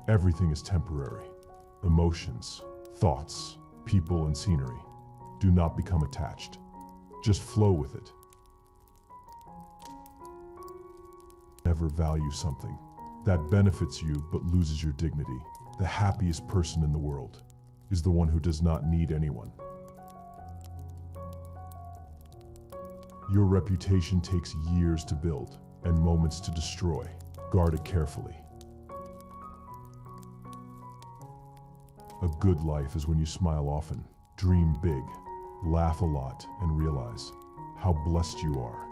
Everything is temporary. Emotions, thoughts, people, and scenery. Do not become attached. Just flow with it. Never value something that benefits you but loses your dignity. The happiest person in the world is the one who does not need anyone. Your reputation takes years to build and moments to destroy. Guard it carefully. A good life is when you smile often, dream big, laugh a lot, and realize how blessed you are.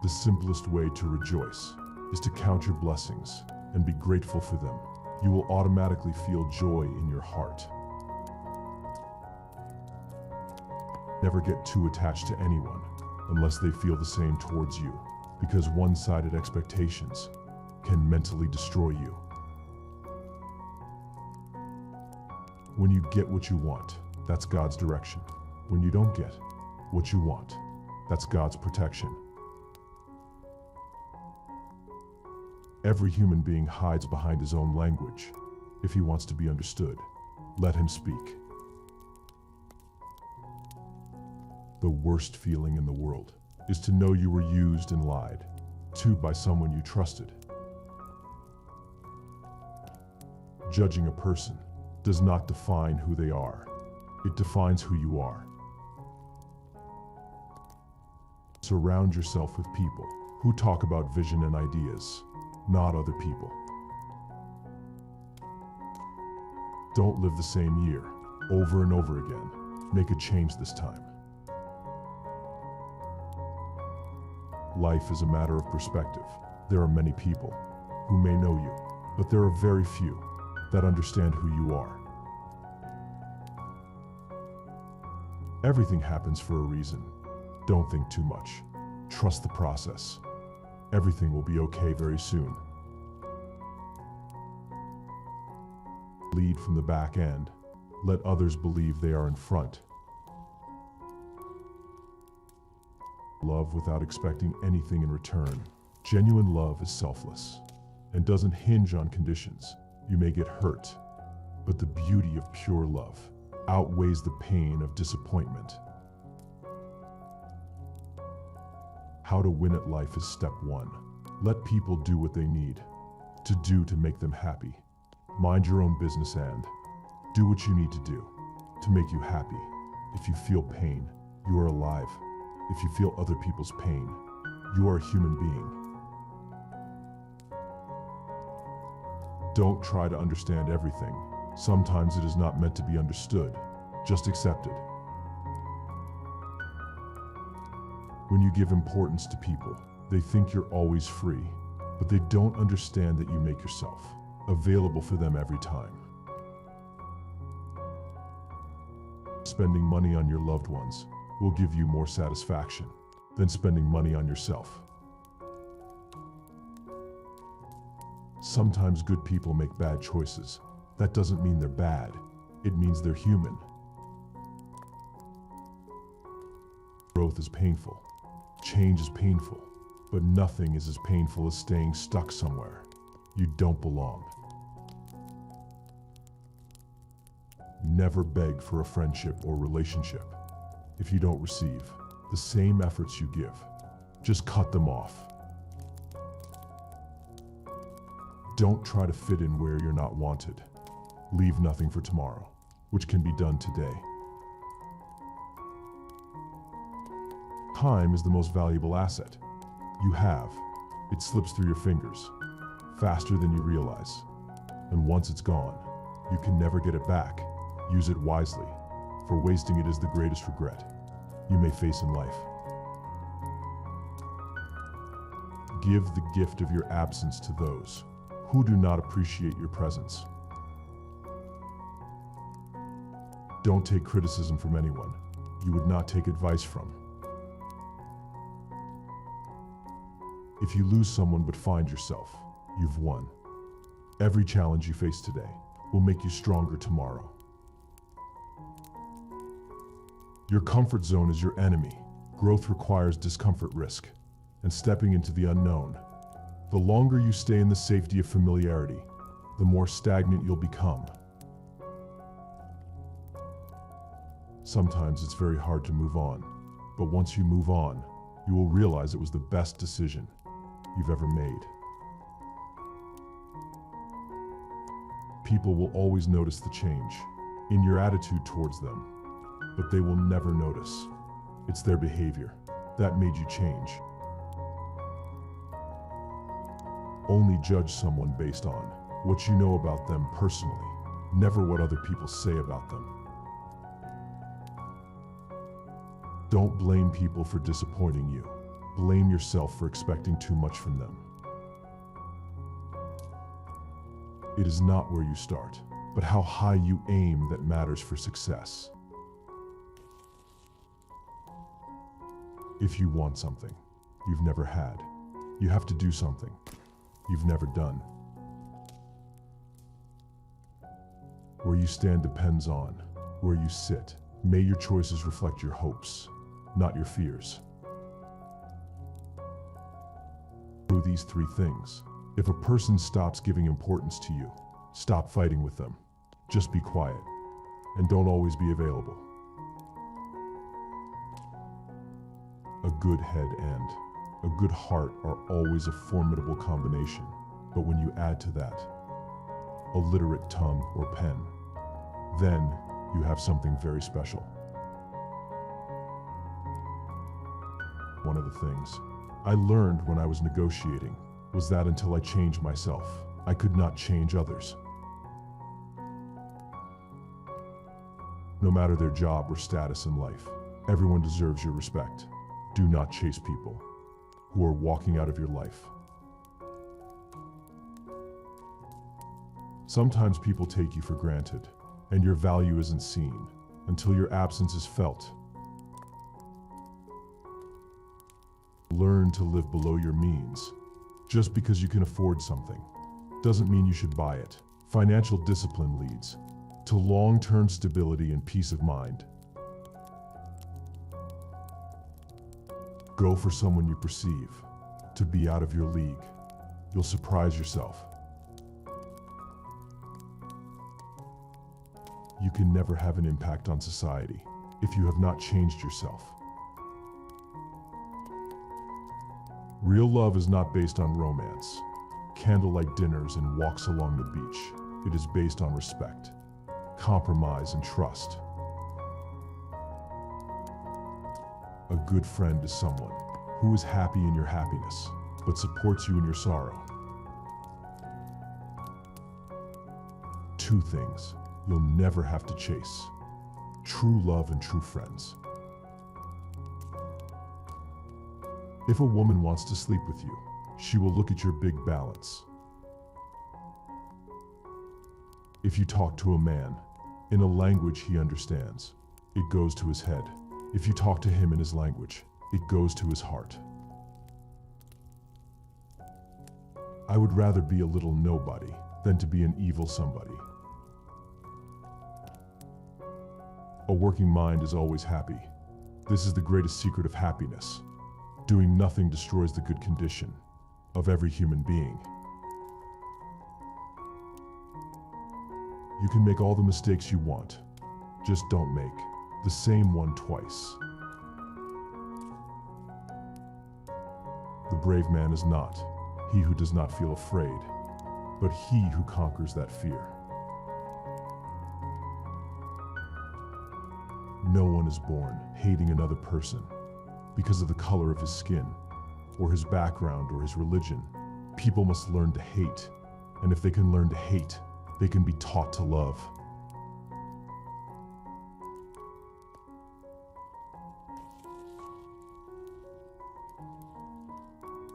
The simplest way to rejoice is to count your blessings and be grateful for them. You will automatically feel joy in your heart. Never get too attached to anyone unless they feel the same towards you, because one-sided expectations can mentally destroy you. When you get what you want, that's God's direction. When you don't get what you want, that's God's protection. Every human being hides behind his own language. If he wants to be understood, let him speak. The worst feeling in the world is to know you were used and lied to by someone you trusted. Judging a person does not define who they are. It defines who you are. Surround yourself with people who talk about vision and ideas, not other people. Don't live the same year over and over again. Make a change this time. Life is a matter of perspective. There are many people who may know you, but there are very few that understand who you are. Everything happens for a reason. Don't think too much. Trust the process. Everything will be okay very soon. Lead from the back end. Let others believe they are in front. Love without expecting anything in return. Genuine love is selfless and doesn't hinge on conditions. You may get hurt, but the beauty of pure love outweighs the pain of disappointment. How to win at life is step 1. Let people do what they need to do to make them happy. Mind your own business and do what you need to do to make you happy. If you feel pain, you are alive. If you feel other people's pain, you are a human being. Don't try to understand everything. Sometimes it is not meant to be understood. Just accept it. When you give importance to people, they think you're always free, but they don't understand that you make yourself available for them every time. Spending money on your loved ones will give you more satisfaction than spending money on yourself. Sometimes good people make bad choices. That doesn't mean they're bad. It means they're human. Growth is painful. Change is painful. But nothing is as painful as staying stuck somewhere you don't belong. Never beg for a friendship or relationship if you don't receive the same efforts you give. Just cut them off. Don't try to fit in where you're not wanted. Leave nothing for tomorrow, which can be done today. Time is the most valuable asset you have. It slips through your fingers faster than you realize. And once it's gone, you can never get it back. Use it wisely, for wasting it is the greatest regret you may face in life. Give the gift of your absence to those who do not appreciate your presence. Don't take criticism from anyone you would not take advice from. If you lose someone but find yourself, you've won. Every challenge you face today will make you stronger tomorrow. Your comfort zone is your enemy. Growth requires discomfort, risk, and stepping into the unknown. The longer you stay in the safety of familiarity, the more stagnant you'll become. Sometimes it's very hard to move on, but once you move on, you will realize it was the best decision you've ever made. People will always notice the change in your attitude towards them, but they will never notice. It's their behavior that made you change. Only judge someone based on what you know about them personally, never what other people say about them. Don't blame people for disappointing you. Blame yourself for expecting too much from them. It is not where you start, but how high you aim that matters for success. If you want something you've never had, you have to do something you've never done. Where you stand depends on where you sit. May your choices reflect your hopes, not your fears. Do these three things. If a person stops giving importance to you, stop fighting with them. Just be quiet, and don't always be available. A good head and a good heart are always a formidable combination, but when you add to that a literate tongue or pen, then you have something very special. One of the things I learned when I was negotiating was that until I changed myself, I could not change others. No matter their job or status in life, everyone deserves your respect. Do not chase people who are walking out of your life. Sometimes people take you for granted, and your value isn't seen until your absence is felt. Learn to live below your means. Just because you can afford something doesn't mean you should buy it. Financial discipline leads to long-term stability and peace of mind. Go for someone you perceive to be out of your league. You'll surprise yourself. You can never have an impact on society if you have not changed yourself. Real love is not based on romance, candlelight dinners and walks along the beach. It is based on respect, compromise, and trust. A good friend is someone who is happy in your happiness, but supports you in your sorrow. Two things you'll never have to chase: true love and true friends. If a woman wants to sleep with you, she will look at your big balance. If you talk to a man in a language he understands, it goes to his head. If you talk to him in his language, it goes to his heart. I would rather be a little nobody than to be an evil somebody. A working mind is always happy. This is the greatest secret of happiness. Doing nothing destroys the good condition of every human being. You can make all the mistakes you want. Just don't make the same one twice. The brave man is not he who does not feel afraid, but he who conquers that fear. No one is born hating another person because of the color of his skin, or his background, or his religion. People must learn to hate, and if they can learn to hate, they can be taught to love.